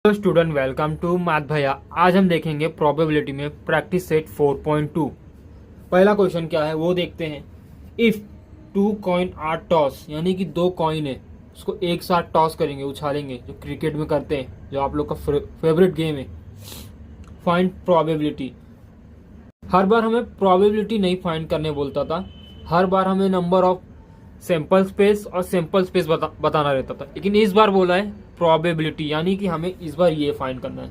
Hello student, welcome to math भैया। आज हम देखेंगे प्रोबेबिलिटी में प्रैक्टिस सेट 4.2। पहला क्वेश्चन क्या है वो देखते हैं। If two coin are toss, यानी कि दो कॉइन है, उसको एक साथ टॉस करेंगे, उछालेंगे, जो क्रिकेट में करते हैं, जो आप लोग का फेवरेट गेम है। Find probability. हर बार हमें प्रोबेबिलिटी नहीं फाइंड करने बोलता था, हर बार हमें नंबर ऑफ सैंपल स्पेस और सैंपल स्पेस बताना रहता था, लेकिन इस बार बोला है प्रोबेबिलिटी, यानी कि हमें इस बार ये फाइंड करना है।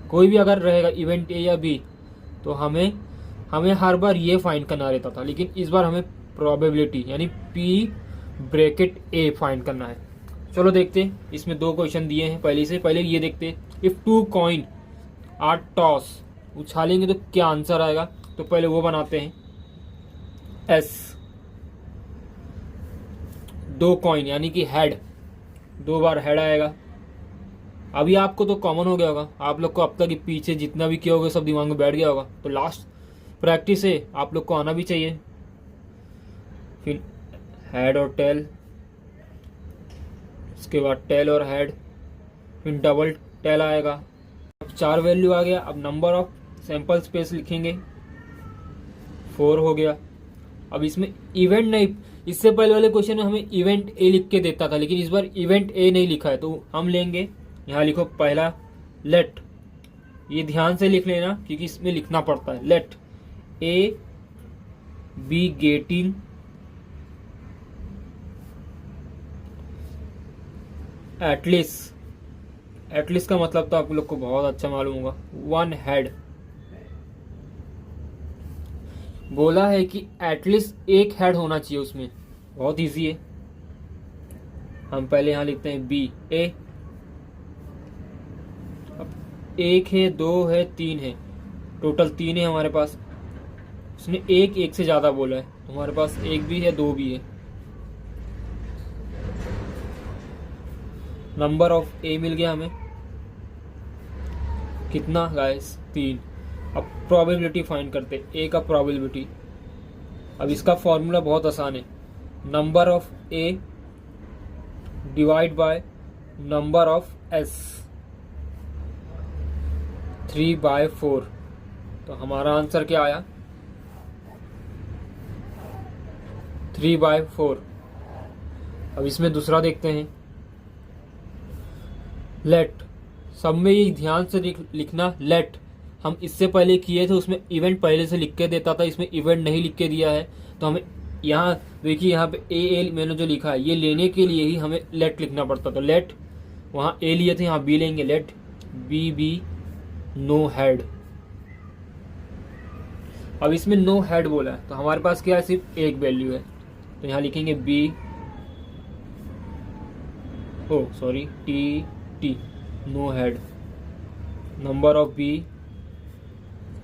कोई भी अगर रहेगा इवेंट ए या बी, तो हमें हमें हर बार ये फाइंड करना रहता था, लेकिन इस बार हमें प्रोबेबिलिटी यानी पी ब्रैकेट ए फाइंड करना है। चलो देखते हैं। इसमें दो क्वेश्चन दिए हैं। पहले ये देखते हैं। If two coin are toss, उछालेंगे तो क्या आंसर आएगा, तो पहले वो बनाते हैं। एस, दो कॉइन यानी कि हेड, दो बार हेड आएगा। अभी आपको तो कॉमन हो गया होगा, आप लोग को अब तक पीछे जितना भी किया होगा सब दिमाग में बैठ गया होगा, तो लास्ट प्रैक्टिस है, आप लोग को आना भी चाहिए। फिर हेड और टेल, उसके बाद टेल और हेड, फिर डबल टेल आएगा। अब चार वैल्यू आ गया। अब नंबर ऑफ सैंपल स्पेस लिखेंगे, 4 हो गया। अब इसमें इवेंट नहीं, इससे पहले वाले क्वेश्चन में हमें इवेंट ए लिख के देता था, लेकिन इस बार इवेंट ए नहीं लिखा है, तो हम लेंगे, यहाँ लिखो पहला लेट। ये ध्यान से लिख लेना क्योंकि इसमें लिखना पड़ता है। Let A be getting at least का मतलब तो आप लोग को बहुत अच्छा मालूम होगा, वन हेड। बोला है कि एटलीस्ट एक हेड होना चाहिए उसमें, बहुत इजी है। हम पहले यहां लिखते हैं बी ए। अब एक है, दो है, तीन है, टोटल 3 है हमारे पास। उसने एक से ज्यादा बोला है, तो हमारे पास एक भी है, दो भी है। नंबर ऑफ ए मिल गया हमें, कितना गाइस, 3। अब प्रोबेबिलिटी फाइंड करते हैं, ए का प्रोबेबिलिटी। अब इसका फॉर्मूला बहुत आसान है, number of A divide by number of S, 3/4। तो हमारा आंसर क्या आया, 3/4। अब इसमें दूसरा देखते हैं। लेट, सब में ये ध्यान से लिखना, लेट हम इससे पहले किए थे, उसमें इवेंट पहले से लिख के देता था, इसमें इवेंट नहीं लिख के दिया है, तो हमें यहाँ देखिए, यहाँ पे ए मैंने जो लिखा है, ये लेने के लिए ही हमें लेट लिखना पड़ता था। लेट, वहाँ ए लिए थे, यहाँ बी लेंगे। Let B no head. अब इसमें नो हेड बोला है, तो हमारे पास क्या है, सिर्फ एक वैल्यू है, तो यहाँ लिखेंगे B, oh sorry, T, no head. Number of B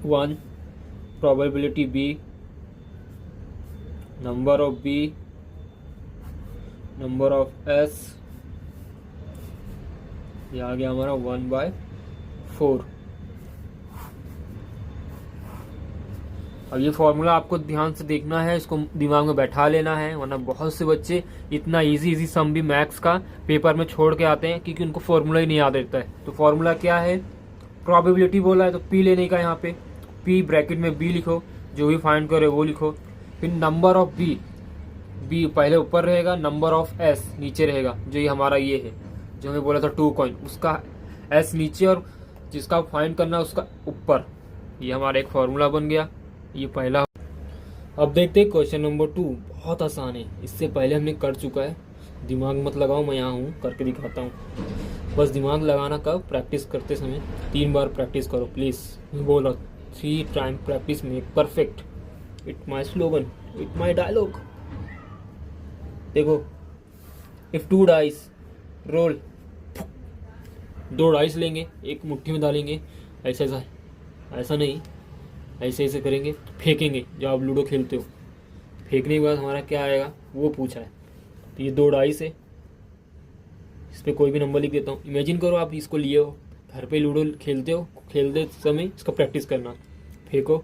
1, probability B, number of B, number of S, ये आ गया हमारा 1/4। अब ये फॉर्मूला आपको ध्यान से देखना है, इसको दिमाग में बैठा लेना है, वरना बहुत से बच्चे इतना इजी सम भी मैथ्स का पेपर में छोड़ के आते हैं क्योंकि उनको फॉर्मूला ही नहीं याद रहता है। तो फॉर्मूला क्या है, प्रोबेबिलिटी बोला है तो पी लेने का, यहाँ पे पी ब्रैकेट में बी लिखो, जो भी फाइंड करे वो लिखो। फिर नंबर ऑफ बी पहले ऊपर रहेगा, नंबर ऑफ एस नीचे रहेगा, जो ये हमारा ये है, जो हमें बोला था टू कॉइन, उसका एस नीचे और जिसका फाइंड करना उसका ऊपर। ये हमारा एक फॉर्मूला बन गया, ये पहला। अब देखते हैं क्वेश्चन नंबर 2, बहुत आसान है, इससे पहले हमने कर चुका है। दिमाग मत लगाओ, मैं यहाँ हूँ, करके दिखाता हूँ। बस दिमाग लगाना कब, प्रैक्टिस करते समय 3 बार प्रैक्टिस करो प्लीज़। मैं बोल रहा 3 time practice make perfect, it my slogan, it my dialogue. देखो, इफ 2 डाइस रोल, 2 डाइस लेंगे, एक मुट्ठी में डालेंगे, ऐसा नहीं, ऐसे करेंगे, फेंकेंगे, जो आप लूडो खेलते हो। फेंकने के बाद हमारा क्या आएगा वो पूछा है, तो ये 2 डाइस है, इस पर कोई भी नंबर लिख देता हूँ। इमेजिन करो आप इसको लिए हो, घर पे लूडो खेलते हो, खेलते समय इसका प्रैक्टिस करना, फेंको,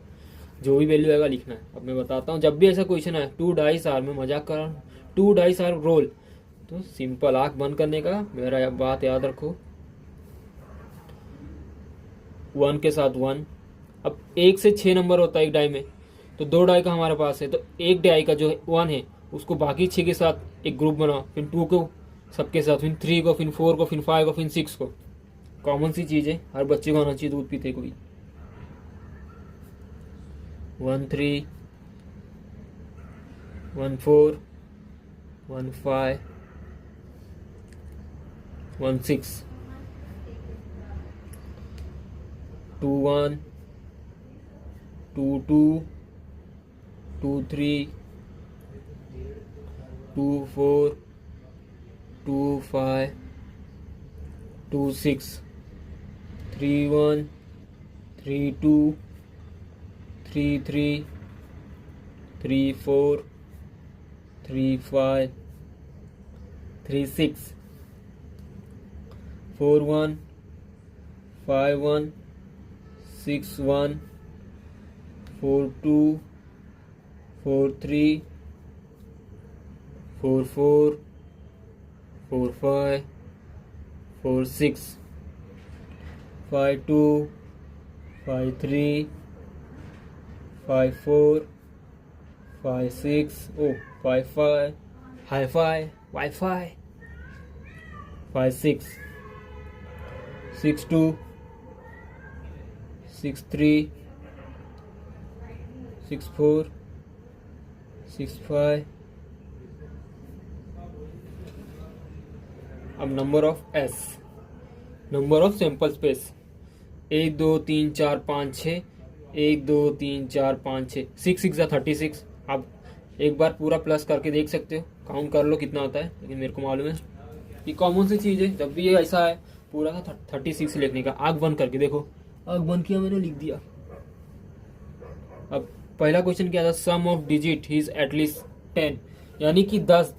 जो भी वैल्यू आएगा लिखना है। अब मैं बताता हूँ, जब भी ऐसा क्वेश्चन आए, 2 डाइस आर, मैं मजाक कर रहा हूँ, 2 डाइस आर रोल, तो सिंपल आंख बंद करने का, मेरा बात याद रखो, 1 के साथ 1। अब 1 से 6 नंबर होता है एक डाई में, तो 2 डाई का हमारे पास है, तो एक डाई का जो 1 है उसको बाकी 6 के साथ एक ग्रुप बनाओ, फिर 2 को सबके साथ, फिर 3 को, फिर 4 को, फिर 5 को, फिर 6 को। कॉमन सी चीज़ है, हर बच्चे को आना चाहिए दूध पीते कोई। 1 3 1 4 1 5 1 6 2 1 2 2 2 3 2 4 2 5 2 6 3 1 3 2 3 3 3 4 3 5 3 6 4 1 5 1 6 1 4 2 4 3 4 4 4 5 4 6 5 2 5 3 5 4 5 6 5 5 high 5 Wi-Fi 5 6 6 2 6 3 6 4 6 5। अब number of S, number of sample space 1 2 3 4 5 6 1 2 3 4 5 6 6 6 36। आप एक बार पूरा प्लस करके देख सकते हो, काउंट कर लो कितना आता है, लेकिन मेरे को मालूम है कि कॉमन सी चीज़ है, जब भी ये ऐसा है पूरा का 36 लिखने का। आग बंद करके देखो, आग बंद किया मैंने, लिख दिया। अब पहला क्वेश्चन क्या था, सम ऑफ डिजिट इज एटलीस्ट 10, यानी कि 10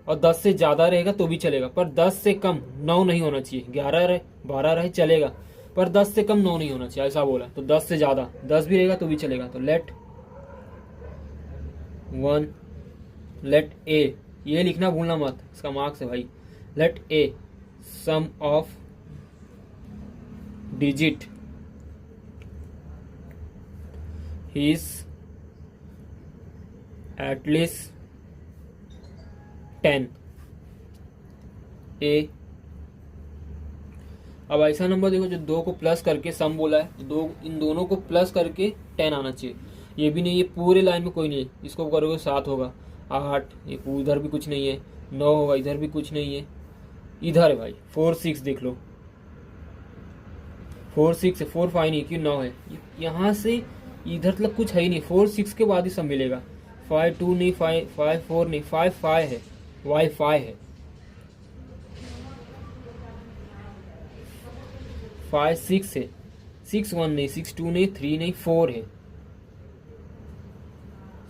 और 10 से ज़्यादा रहेगा तो भी चलेगा, पर 10 से कम 9 नहीं होना चाहिए। 11 रहे 12 रहे चलेगा, पर 10 से कम 9 नहीं होना चाहिए, ऐसा बोला। तो 10 से ज़्यादा 10 भी रहेगा तो भी चलेगा। तो लेट 1 लेट ए, ये लिखना भूलना मत, इसका मार्क्स है भाई। Let A sum of digit is at least 10 A. अब ऐसा नंबर देखो जो 2 को प्लस करके सम बोला है, तो इन दोनों को प्लस करके 10 आना चाहिए। ये भी नहीं, ये पूरे लाइन में कोई नहीं है, इसको करोगे 7 होगा, 8, ये इधर भी कुछ नहीं है, 9 होगा, इधर भी कुछ नहीं है, इधर है भाई 4 6 देख लो, 4 6 है, 4 5 नहीं, क्यों 9 है, यहाँ से इधर तक कुछ है ही नहीं। 4 6 के बाद ही सब मिलेगा। 5 2 नहीं, 5 4 नहीं, 5 5 है, Wi-Fi है। 5 6 है, 6 1 नहीं, 6 2 नहीं, 3 नहीं, 4 है,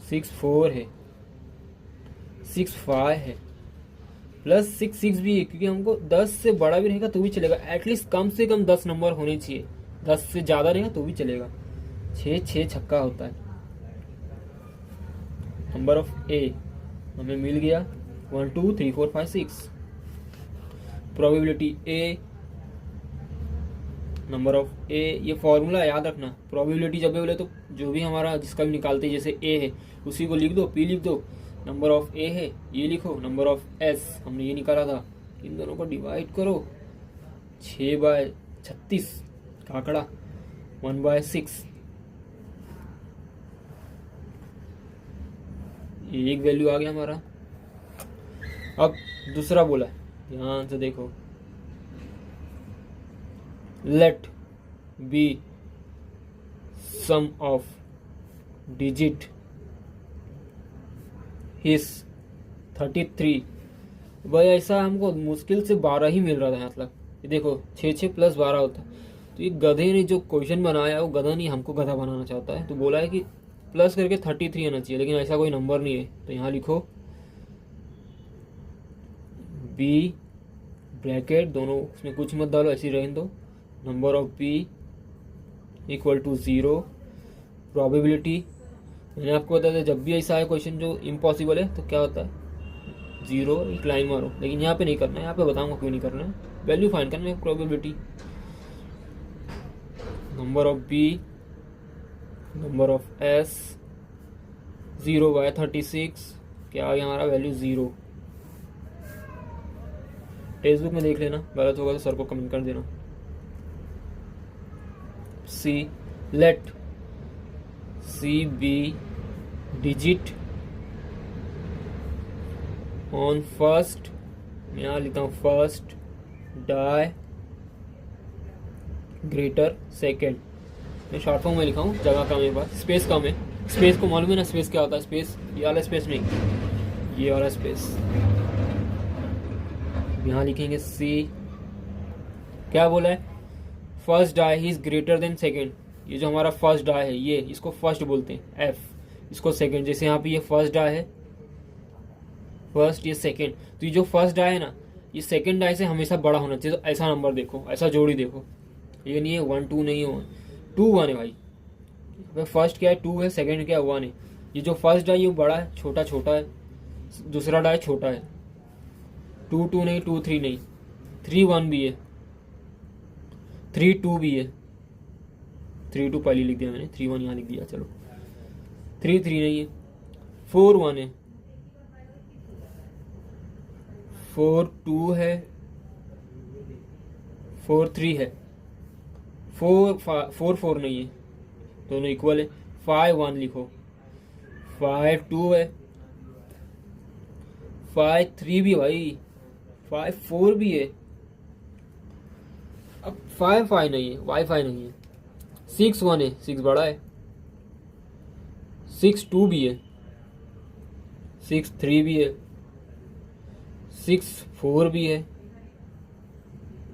6 4 है, 6 5 है, प्लस 6 6 भी है, क्योंकि हमको 10 से बड़ा भी रहेगा तो भी चलेगा। एटलीस्ट कम से कम 10 नंबर होने चाहिए, 10 से ज़्यादा रहेगा तो भी चलेगा। 6 6 छक्का होता है। नंबर ऑफ ए हमें मिल गया 1 2 3 4 5 6। प्रोबेबिलिटी ए, नंबर ऑफ ए, ये फॉर्मूला याद रखना। प्रोबेबिलिटी जब भी बोले तो जो भी हमारा जिसका भी निकालते हैं, जैसे ए है उसी को लिख दो, पी लिख दो, नंबर ऑफ ए है ये लिखो, नंबर ऑफ एस हमने ये निकाला था, इन दोनों को डिवाइड करो, 6/36 का आंकड़ा 1/6, एक वैल्यू आ गया हमारा। अब दूसरा बोला, ध्यान से देखो, let B sum of digit is 33। भाई ऐसा हमको मुश्किल से 12 ही मिल रहा था, मतलब ये देखो 6 6 + 12 होता है। तो ये गधे ने जो क्वेश्चन बनाया वो गधा नहीं हमको गधा बनाना चाहता है, तो बोला है कि प्लस करके 33 आना चाहिए, लेकिन ऐसा कोई नंबर नहीं है। तो यहाँ लिखो बी ब्रैकेट दोनों, उसमें कुछ मत डालो, ऐसी रहने दो, number of B equal to 0। Probability मैंने आपको बताया था, जब भी ऐसा है क्वेश्चन जो इम्पॉसिबल है तो क्या होता है 0, एक लाइन मारो, लेकिन यहाँ पे नहीं करना है, यहाँ पे बताऊंगा क्यों नहीं करना है। वैल्यू फाइंड करना है, probability number of B, number of S, 0/36, क्या आ गया हमारा वैल्यू 0। टेक्स्ट बुक में देख लेना, गलत होगा तो सर को कमेंट कर देना। See, let C be digit on first, मैं यहाँ लिखता हूँ फर्स्ट डाई ग्रेटर सेकेंड। मैं शॉर्ट फॉर्म में लिखा हूँ, जगह कम है मेरे पास, स्पेस कम है। स्पेस को मालूम है ना, स्पेस क्या होता है? स्पेस ये वाला स्पेस नहीं, ये वाला स्पेस। यहाँ लिखेंगे सी, क्या बोला है? First die is greater than second. ये जो हमारा फर्स्ट डाई है, ये इसको फर्स्ट बोलते हैं, एफ, इसको सेकेंड। जैसे यहाँ पे ये फर्स्ट डाई है, फर्स्ट, ये सेकेंड, तो ये जो फर्स्ट डाई है ना, ये सेकेंड डाई से हमेशा बड़ा होना चाहिए। तो ऐसा नंबर देखो, ऐसा जोड़ी देखो, ये नहीं है 1 2 नहीं है 2 1 है भाई। फर्स्ट क्या है? 2 है, सेकेंड क्या है? 1 है। ये जो फर्स्ट डाई ये बड़ा है, छोटा छोटा है, दूसरा डाई छोटा है। 2 2 नहीं, 2 3 नहीं, 3 1 भी है, 3 2 भी है। 3 2 पहले लिख दिया मैंने, 3 1 यहाँ लिख दिया। चलो 3 3 नहीं है, 4 1 है, 4 2 है, 4 3 है, 4 4 नहीं है, दोनों इक्वल है। 5 1 लिखो, 5 2 है, 5 3 भी है भाई, 5 4 भी है। अब 5 5 नहीं है, वाईफाई नहीं है। 6 1 है, 6 बड़ा है। 6 2 भी है, 6 3 भी है, 6 4 भी है,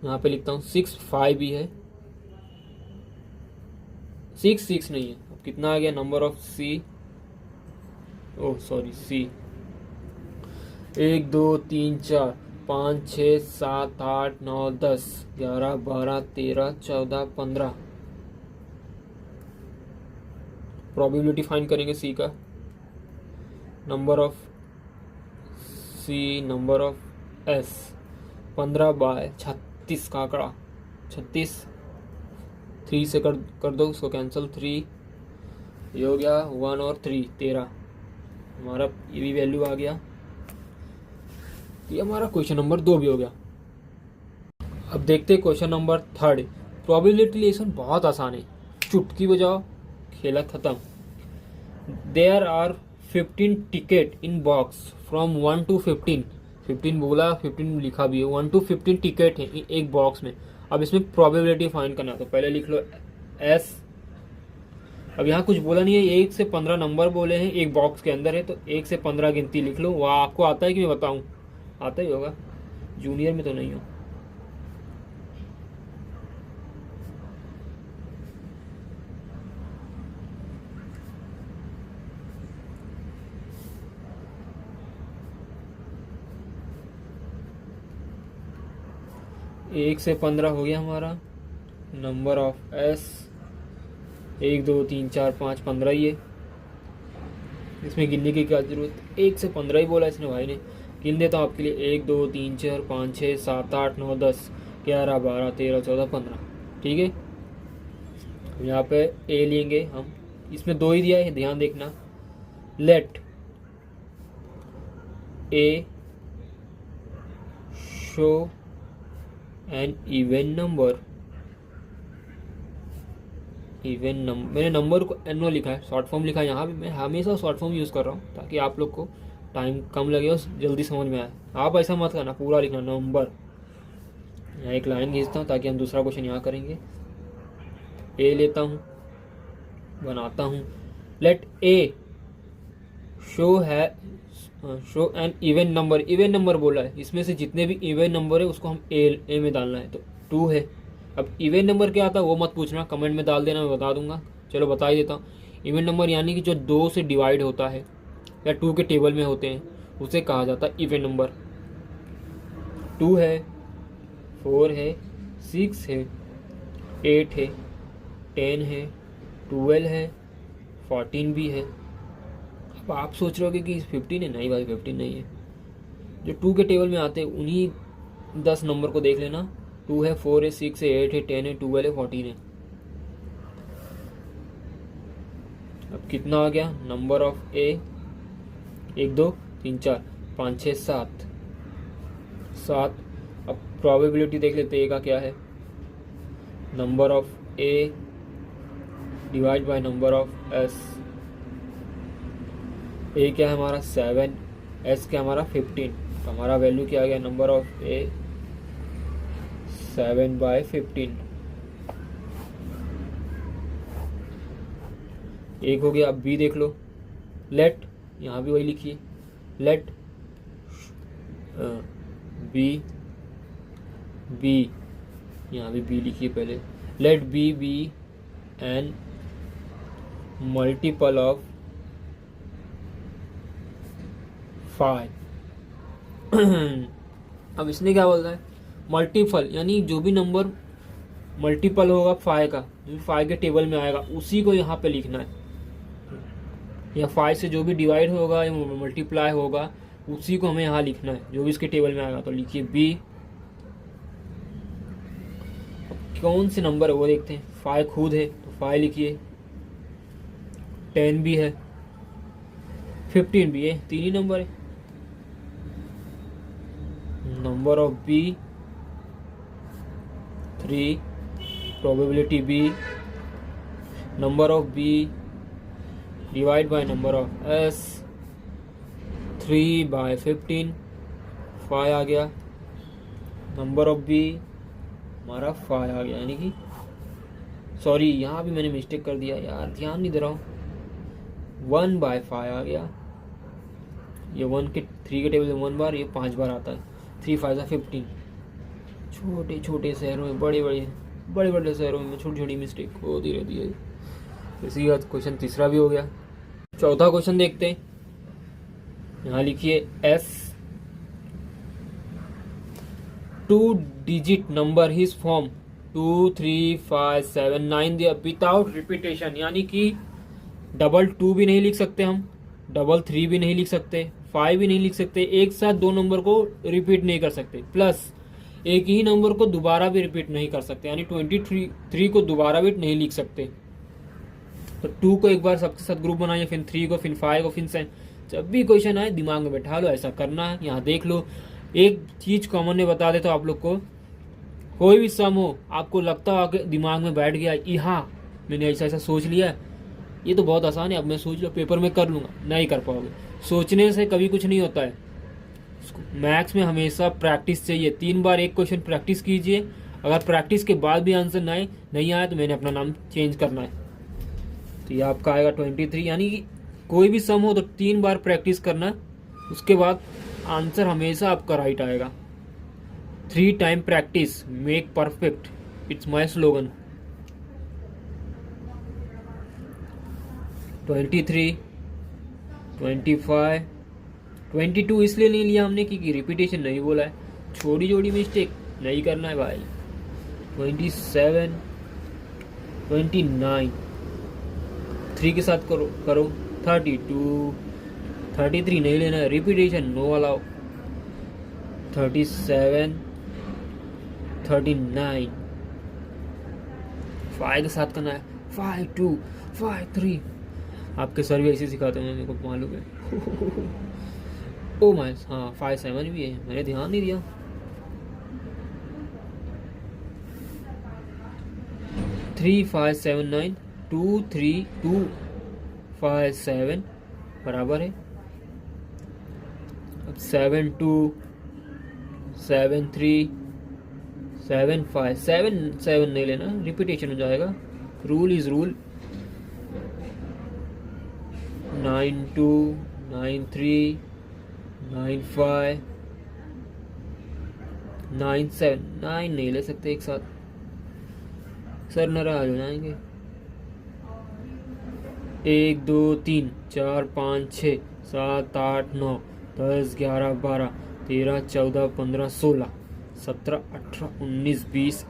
यहाँ पे लिखता हूँ 6 5 भी है, 6 6 नहीं है। अब कितना आ गया number of C? Oh sorry, C. 1 2 3 4 5 6 7 8 9 10 11 12 13 14 15। Probability find करेंगे सी का। Number of C, number of S, 15/36 का आंकड़ा, 36। 3 से कर दो उसको कैंसिल, 3 ये हो गया, 1 और 3 13। हमारा ये भी वैल्यू आ गया। ये हमारा क्वेश्चन नंबर 2 भी हो गया। अब देखते हैं क्वेश्चन नंबर 3। प्रोबेबिलिटी लेसन बहुत आसान है, चुटकी बजाओ, खेला खत्म। There are 15 ticket in box from 1 to 15। 15 बोला, 15 लिखा भी है। 1 to 15 टिकट है एक बॉक्स में। अब इसमें प्रोबेबिलिटी फाइंड करना, तो पहले लिख लो एस। अब यहाँ कुछ बोला नहीं है, 1 से 15 नंबर बोले हैं, एक बॉक्स के अंदर है, तो 1 से 15 गिनती लिख लो। वह आपको आता है कि मैं बताऊँ? आता ही होगा, जूनियर में तो नहीं हो। एक से 15 हो गया हमारा। नंबर ऑफ एस 1 2 3 4 5 15 ही है, इसमें गिनने की क्या जरूरत? 1 से 15 ही बोला इसने भाई ने। गिन देता हूँ आपके लिए, 1 2 3 4 5 6 7 8 9 10 11 12 13 14 15। ठीक है, यहाँ पे ए लेंगे हम, इसमें 2 ही दिया है, ध्यान देखना। Let A show an even number. Even number, मैंने नंबर को एनो लिखा है, शॉर्ट फॉर्म लिखा है। यहाँ भी मैं हमेशा शॉर्ट फॉर्म यूज़ कर रहा हूँ ताकि आप लोग को टाइम कम लगे और जल्दी समझ में आए। आप ऐसा मत करना, पूरा लिखना नंबर। यहाँ एक लाइन खींचता हूँ ताकि हम दूसरा क्वेश्चन यहाँ करेंगे। ए लेता हूँ, बनाता हूँ। Let A show an even number. Even number बोला है, इसमें से जितने भी इवन नंबर है उसको हम ए में डालना है, तो 2 है। अब इवन नंबर क्या आता है वो मत पूछना, कमेंट में डाल देना, मैं बता दूंगा। चलो बता ही देता हूँ। इवन नंबर यानी कि जो 2 से डिवाइड होता है या 2 के टेबल में होते हैं, उसे कहा जाता है इवन नंबर। 2 है, 4 है, 6 है, 8 है, 10 है, 12 है, 14 भी है। अब आप सोच रहे हो कि 15 है? नहीं भाई, 15 नहीं है। जो 2 के टेबल में आते हैं उन्हीं 10 नंबर को देख लेना। 2 है, 4 है, 6 है, 8 है, 10 है, 12 है, 14 है। अब कितना आ गया नंबर ऑफ ए, 1 2 3 4 5 6 7 7। अब प्रोबेबिलिटी देख लेते ए का क्या है, number of A divide by number of S. A क्या है हमारा 7, एस क्या हमारा 15, तो हमारा वैल्यू क्या आ गया नंबर ऑफ ए 7/15। एक हो गया। अब बी देख लो, लेट, यहाँ भी वही लिखिए, लेट बी, बी यहाँ भी बी लिखिए पहले, let B be an multiple of 5। अब इसने क्या बोल रहा है, मल्टीपल यानी जो भी नंबर मल्टीपल होगा 5 का, जो 5 के टेबल में आएगा उसी को यहाँ पे लिखना है, या 5 से जो भी डिवाइड होगा या मल्टीप्लाई होगा उसी को हमें यहाँ लिखना है, जो भी इसके टेबल में आएगा। तो लिखिए बी, कौन से नंबर है वो देखते हैं। 5 खुद है तो 5 लिखिए, 10 भी है, 15 भी है, 3 ही नंबर है। Number of B 3, probability B, number of B divide by number of S 3/15, 5 आ गया। नंबर ऑफ बी हमारा 5 आ गया, यानी कि सॉरी यहाँ भी मैंने मिस्टेक कर दिया यार, ध्यान नहीं दे रहा हूँ, 1/5 आ गया। ये 1 के 3 के टेबल में 1 बार, ये 5 बार आता है, 3 5 15। छोटे छोटे शहरों में बड़े बड़े शहरों में छोटी छोटी मिस्टेक होती रहती है। इसी का क्वेश्चन तीसरा भी हो गया। चौथा क्वेश्चन देखते हैं। यहाँ लिखिए S 2 digit number his form 2 3 5 7 9 दिया विदाउट रिपीटेशन, यानी कि डबल 2 भी नहीं लिख सकते हम, डबल 3 भी नहीं लिख सकते, 5 भी नहीं लिख सकते, एक साथ दो नंबर को रिपीट नहीं कर सकते, प्लस एक ही नंबर को दोबारा भी रिपीट नहीं कर सकते, यानी 23 को दोबारा भी नहीं लिख सकते। तो 2 को एक बार सबके साथ ग्रुप बनाइए, फिर 3 को, फिर 5 को, फिर 7। जब भी क्वेश्चन आए दिमाग में बैठा लो, ऐसा करना है। यहाँ देख लो, एक चीज कॉमन ने बता देता आप लोग को, कोई भी सम हो आपको लगता हो कि दिमाग में बैठ गया, यहाँ मैंने ऐसा ऐसा सोच लिया, ये तो बहुत आसान है, अब मैं सोच लो पेपर में कर लूंगा, नहीं कर पाओगे। सोचने से कभी कुछ नहीं होता है। मैथ्स में हमेशा प्रैक्टिस चाहिए। 3 बार एक क्वेश्चन प्रैक्टिस कीजिए, अगर प्रैक्टिस के बाद भी आंसर नहीं आया तो मैंने अपना नाम चेंज करना है। तो ये आपका आएगा 23, यानी कि कोई भी सम हो तो 3 बार प्रैक्टिस करना, उसके बाद आंसर हमेशा आपका राइट आएगा। 3 time practice make perfect, it's my slogan. 23, 25, 22 इसलिए नहीं लिया हमने क्योंकि रिपीटेशन नहीं बोला है, छोटी छोटी मिस्टेक नहीं करना है भाई। 27, 29 3 के साथ करो 32, 33 नहीं लेना है, रिपीटेशन नो अलाउ। 37, 39 5 के साथ करना है, 5 2 5 3। आपके सर भी ऐसे सिखाते हैं, मेरे को मालूम है। ओ माय, हाँ 5 7 भी है, मैंने ध्यान नहीं दिया। 3 5 7 9 2 3 2 5 7 बराबर है। अब 7 2 7 3 7 5 7 7 नहीं लेना, रिपीटेशन हो जाएगा, रूल इज रूल। 9 2 9 3 9 5 9 7 9 नहीं ले सकते एक साथ, सर नाराज हो जाएंगे। 1 2 3 4 5 6 7 8 9 10 11 12 13 14 15 16 17 18 19 20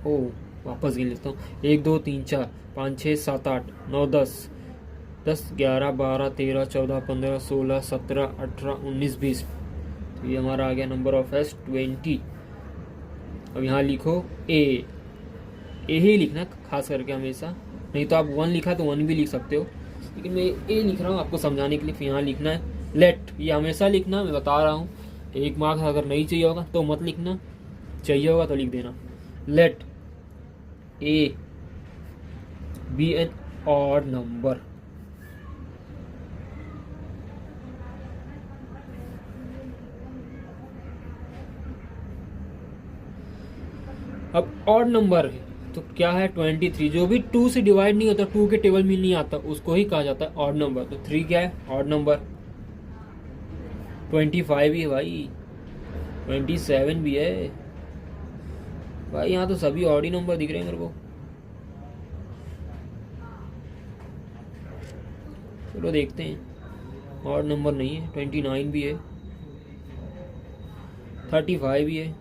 ओ वापस गिन लेता हूँ। 1 2 3 4 5 6 7 8 9 10 10 11 12 13 14 15 16 17 18 19 20। तो ये हमारा आ गया नंबर ऑफ एस 20। अब यहाँ लिखो ए ही लिखना खास करके हमेशा, नहीं तो आप 1 लिखा तो 1 भी लिख सकते हो। लेकिन मैं ए लिख रहा हूँ आपको समझाने के लिए, फिर यहाँ लिखना है लेट, ये हमेशा लिखना, मैं बता रहा हूँ। 1 मार्क्स अगर नहीं चाहिए होगा तो मत लिखना, चाहिए होगा तो लिख देना। Let A be an odd number. अब ऑड नंबर है तो क्या है 23, जो भी 2 से डिवाइड नहीं होता, 2 के टेबल में नहीं आता, उसको ही कहा जाता है ऑड नंबर। तो 3 क्या है ऑड नंबर। 25 भी है भाई, 27 भी है भाई, यहाँ तो सभी ऑड ही नंबर दिख रहे हैं मेरे को। चलो देखते हैं, ऑड नंबर नहीं है। 29 भी है, 35 भी है,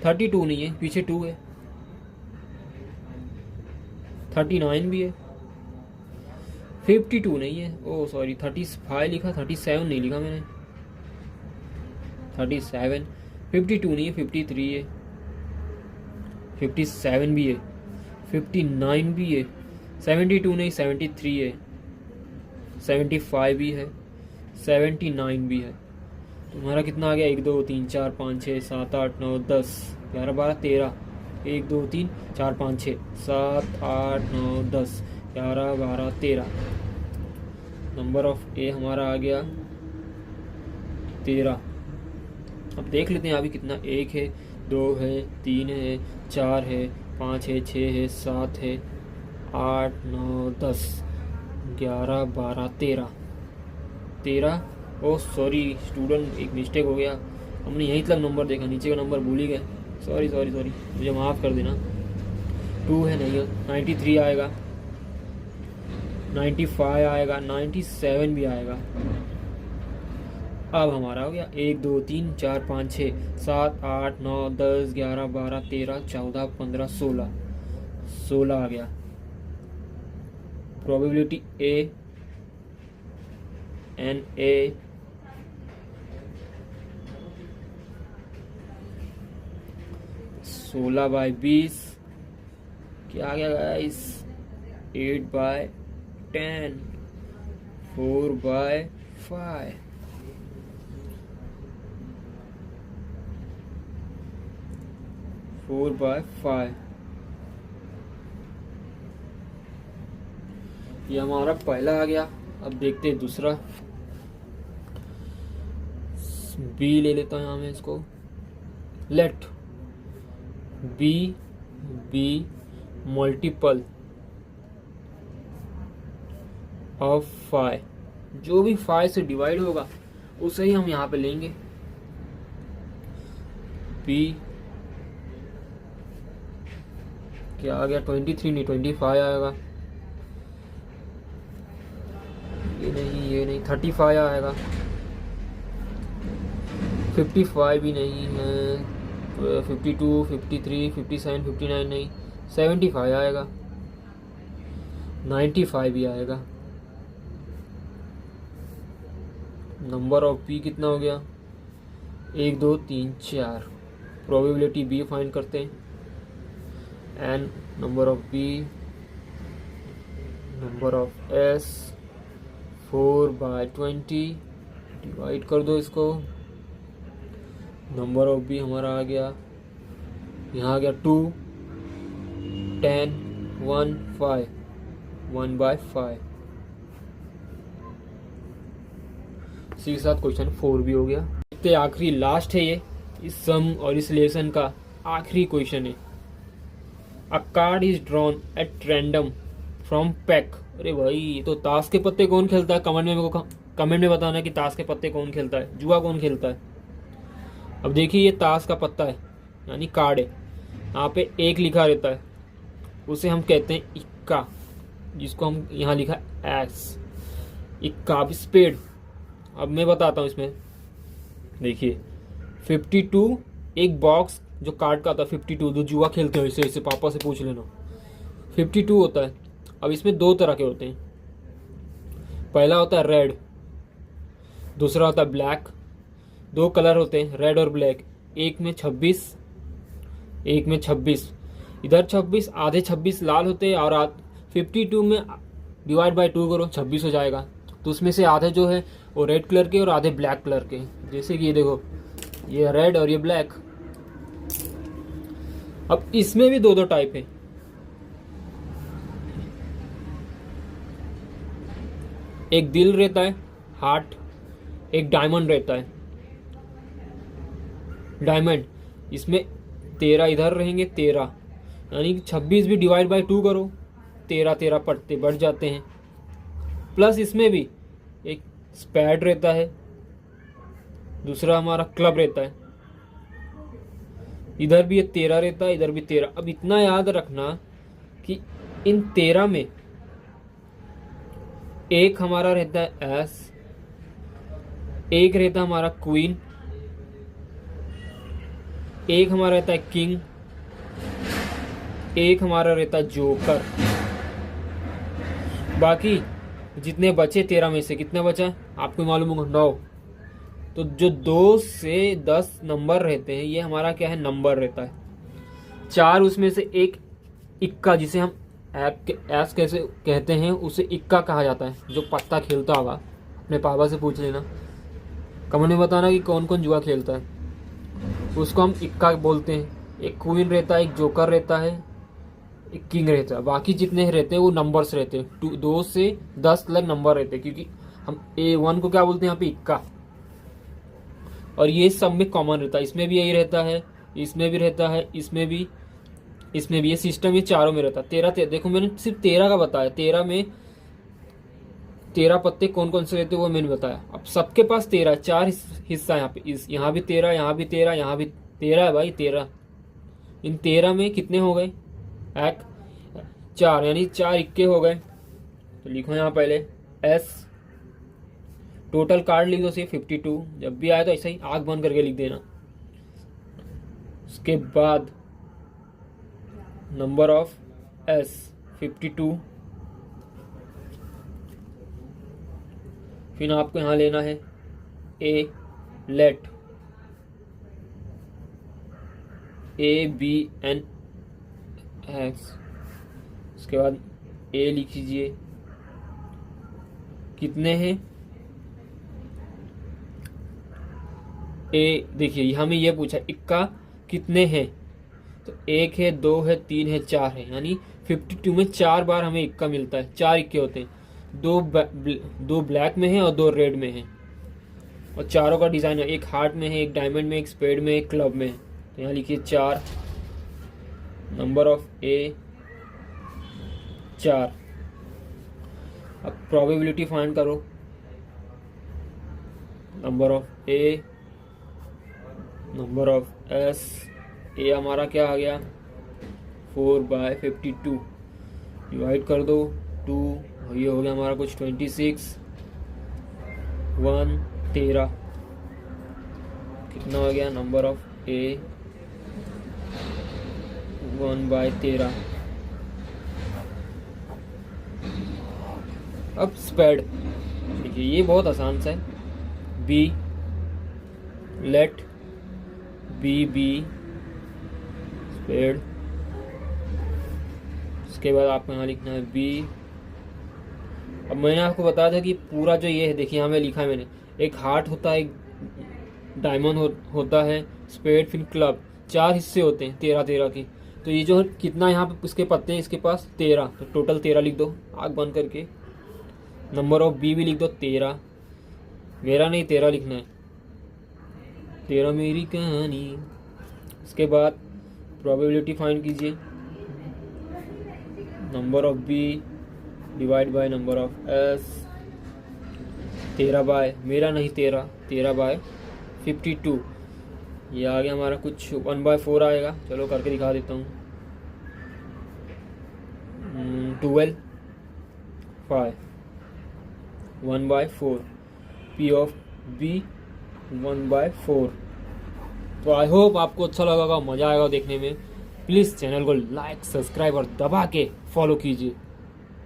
32 नहीं है, पीछे 2 है। 39 भी है, 52 नहीं है, ओ सॉरी 35 लिखा, 37 नहीं लिखा मैंने। 37, 52 नहीं है, 53 है, 57 भी है, 59 भी है, 72 नहीं 73 है, 75 भी है, 79 भी है। तुम्हारा कितना आ गया? 1 2 3 4 5 6 7 8 9 10 11 12 13। 1 2 3 4 5 6 7 8 9 10 11 12 13। नंबर ऑफ ए हमारा आ गया 13। अब देख लेते हैं अभी कितना। 1 है, 2 है, 3 है, 4 है, 5 है, 6 है, 7 है, 8 9 10 11 12 13। ओह सॉरी स्टूडेंट, एक मिस्टेक हो गया, हमने यहीं तक नंबर देखा, नीचे का नंबर भूल ही गए। सॉरी सॉरी सॉरी, मुझे माफ़ कर देना। 2 है नहीं, 93 आएगा, 95 आएगा, 97 भी आएगा। अब हमारा हो गया 1 2 3 4 5 6 7 8 9 10 11 12 13 14 15 16। 16 आ गया। प्रोबेबिलिटी ए एन ए 16/20 क्या आ गया गाइस? 8/10, 4/5, 4/5। ये हमारा पहला आ गया। अब देखते हैं दूसरा। बी ले लेता हूँ यहाँ मैं इसको। Let B be multiple of 5। जो भी 5 से डिवाइड होगा उसे ही हम यहाँ पे लेंगे। बी क्या आ गया? 23 नहीं 25 आएगा। ये नहीं 35 आएगा। 55 भी नहीं है। 52, 53, 57, 59 नहीं, 75 आएगा। 95 भी आएगा। नंबर ऑफ बी कितना हो गया? 1 2 3 4। प्रोबेबिलिटी बी फाइंड करते हैं। N number of B, number of S 4/20, divide कर दो इसको। नंबर ऑफ बी हमारा आ गया, यहाँ आ गया 2 10 1 5, 1/5। इसी के साथ क्वेश्चन 4 भी हो गया। इतने आखिरी लास्ट है ये, इस सम और इस लेसन का आखिरी क्वेश्चन है। अ card is drawn at random from pack. अरे भाई, तो ताश के पत्ते कौन खेलता है? कमेंट में मेरे को कमेंट में बताना कि ताश के पत्ते कौन खेलता है, जुआ कौन खेलता है। अब देखिए, ये ताश का पत्ता है यानी कार्ड है, यहाँ पे 1 लिखा रहता है, उसे हम कहते हैं इक्का, जिसको हम यहाँ लिखा एक्स, इक्का। अब स्पेड, अब मैं बताता हूँ इसमें। देखिए 52, एक बॉक्स जो कार्ड का आता है 52, जो जुआ खेलते हैं ऐसे पापा से पूछ लेना, 52 होता है। अब इसमें 2 तरह के होते हैं। पहला होता है रेड, दूसरा होता है ब्लैक। 2 कलर होते हैं, रेड और ब्लैक। एक में 26, इधर 26, आधे 26 लाल होते हैं और 52 में डिवाइड बाय 2 करो 26 हो जाएगा। तो उसमें से आधे जो है वो रेड कलर के और आधे ब्लैक कलर के, जैसे कि ये देखो ये रेड और ये ब्लैक। अब इसमें भी दो दो टाइप है, एक दिल रहता है हार्ट, एक डायमंड रहता है डायमंड। इसमें 13 इधर रहेंगे 13, यानी कि 26 भी डिवाइड बाय 2 करो 13 13 पढ़ते बढ़ जाते हैं। प्लस इसमें भी एक स्पैड रहता है, दूसरा हमारा क्लब रहता है, इधर भी ये 13 रहता है, इधर भी 13। अब इतना याद रखना कि इन 13 में एक हमारा रहता है एस, एक रहता है हमारा क्वीन, एक हमारा रहता है किंग, एक हमारा रहता है जोकर। बाकी जितने बचे 13 में से कितने बचा आपको मालूम होगा 9। तो जो 2 से 10 नंबर रहते हैं ये हमारा क्या है नंबर रहता है। 4 उसमें से एक इक्का, जिसे हम ऐस कैसे कहते हैं उसे इक्का कहा जाता है। जो पत्ता खेलता होगा अपने पापा से पूछ लेना, कमेंट में बताना कि कौन कौन जुआ खेलता है, उसको हम इक्का बोलते हैं। एक क्वीन रहता है, एक जोकर रहता है, एक किंग रहता है। बाकी जितने रहते हैं वो नंबर्स रहते हैं, 2 से 10 तक नंबर रहते हैं, क्योंकि हम A1 को क्या बोलते हैं यहाँ पे इक्का। और ये सब में कॉमन रहता है, इसमें भी यही रहता है, इसमें भी रहता है, इसमें भी ये सिस्टम ये चारों में रहता है। 13 देखो मैंने सिर्फ 13 का बताया, 13 में 13 पत्ते कौन कौन से रहते हैं वो मैंने बताया। अब सबके पास 13 है, 4 हिस्सा यहाँ पे, यहाँ भी 13, यहाँ भी 13, यहाँ भी 13 है भाई 13। इन 13 में कितने हो गए 4, यानी 4 इक्के हो गए। तो लिखो यहाँ पहले एस, टोटल कार्ड लिख दो सिर्फ 52। जब भी आए तो ऐसा ही आग बंद करके लिख देना। उसके बाद नंबर ऑफ एस 52, फिर आपको यहाँ लेना है ए, लेट ABN एक्स। उसके बाद ए लिख लीजिए, कितने हैं ए, देखिए हमें ये पूछा इक्का कितने हैं, तो 1 है, 2 है, 3 है, 4 है, यानी 52 में 4 बार हमें इक्का मिलता है। 4 इक्के होते हैं, 2 ब्लैक में है और 2 रेड में है, और चारों का डिजाइन है, एक हार्ट में है, एक डायमंड में, एक स्पेड में, एक क्लब में है। तो यहाँ लिखिए 4, नंबर ऑफ ए 4। अब प्रोबेबिलिटी फाइंड करो, number of A, number of S. A हमारा क्या आ गया 4/52, डिवाइड कर दो 2, ये हो गया हमारा कुछ 26, 1 13, कितना हो गया नंबर ऑफ ए 1/13। अब स्पेड देखिए ये बहुत आसान सा है, बी, लेट बी स्पेड। उसके बाद आपको यहाँ लिखना है बी। अब मैंने आपको बताया था कि पूरा जो ये है देखिए यहाँ में लिखा है मैंने, एक हार्ट होता है, एक डायमंड होता है, स्पेड, फिर क्लब, 4 हिस्से होते हैं 13 के। तो ये जो कितना यहाँ पे उसके पत्ते हैं इसके पास 13, तो टोटल 13 लिख दो आग बंद करके। नंबर ऑफ बी भी लिख दो 13, मेरा नहीं 13 लिखना है, 13 मेरी कहानी। उसके बाद प्रोबेबिलिटी फाइंड कीजिए, number of B divide by number of S, 13 by मेरा नहीं 13/52। ये आ गया हमारा कुछ 1/4 आएगा, चलो करके दिखा देता हूँ। 12 5 1/4, P ऑफ B 1/4। तो आई होप आपको अच्छा लगा, मज़ा आएगा देखने में। प्लीज़ चैनल को लाइक, सब्सक्राइब और दबा के फॉलो कीजिए।